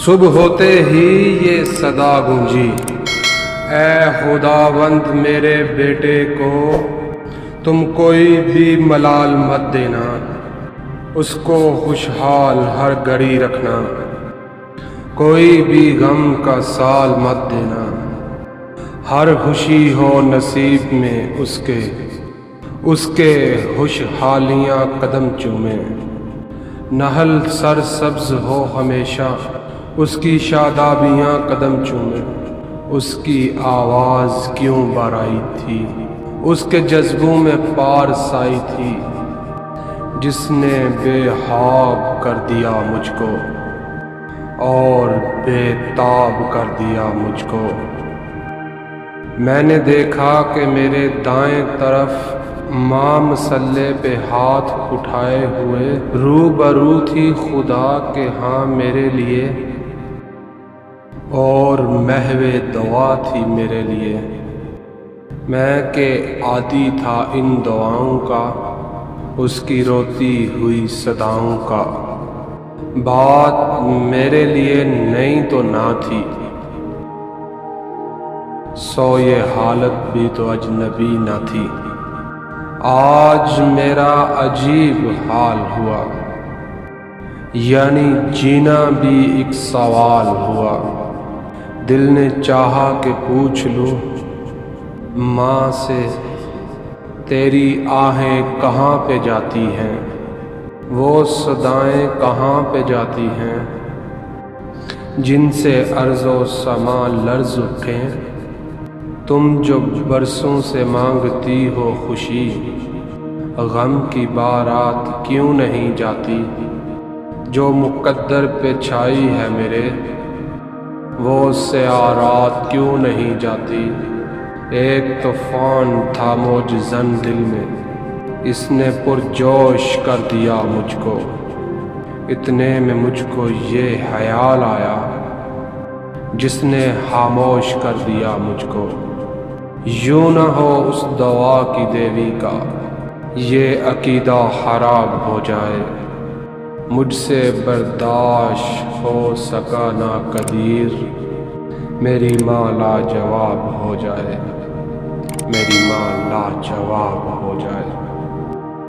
صبح ہوتے ہی یہ صدا گونجی، اے خداوند میرے بیٹے کو تم کوئی بھی ملال مت دینا، اس کو خوشحال ہر گھڑی رکھنا، کوئی بھی غم کا سال مت دینا، ہر خوشی ہو نصیب میں اس کے خوشحالیاں قدم چومیں، نہل سر سبز ہو ہمیشہ اس کی شادابیاں قدم چومیں، اس کی آواز کیوں بارائی تھی، اس کے جذبوں میں پارسائی تھی، جس نے بے خواب کر دیا مجھ کو اور بے تاب کر دیا مجھ کو۔ میں نے دیکھا کہ میرے دائیں طرف ماں مسلح پہ ہاتھ اٹھائے ہوئے روبرو تھی خدا کے ہاں میرے لیے، اور محو دعا تھی میرے لیے، میں کہ عادی تھا ان دعاؤں کا، اس کی روتی ہوئی صداؤں کا، بات میرے لیے نئی تو نہ تھی، سو یہ حالت بھی تو اجنبی نہ تھی، آج میرا عجیب حال ہوا، یعنی جینا بھی ایک سوال ہوا، دل نے چاہا کہ پوچھ لوں ماں سے تیری آہیں کہاں پہ جاتی ہیں، وہ صدائیں کہاں پہ جاتی ہیں جن سے ارض و سما لرز اٹھیں، تم جو برسوں سے مانگتی ہو خوشی، غم کی بارات کیوں نہیں جاتی، جو مقدر پہ چھائی ہے میرے، وہ سیارات کیوں نہیں جاتی، ایک طوفان تھا موجزن دل میں، اس نے پرجوش کر دیا مجھ کو، اتنے میں مجھ کو یہ خیال آیا جس نے خاموش کر دیا مجھ کو، یوں نہ ہو اس دعا کی دیوی کا یہ عقیدہ خراب ہو جائے، مجھ سے برداشت ہو سکا نہ قدیر، میری ماں لاجواب ہو جائے، میری ماں لاجواب ہو جائے۔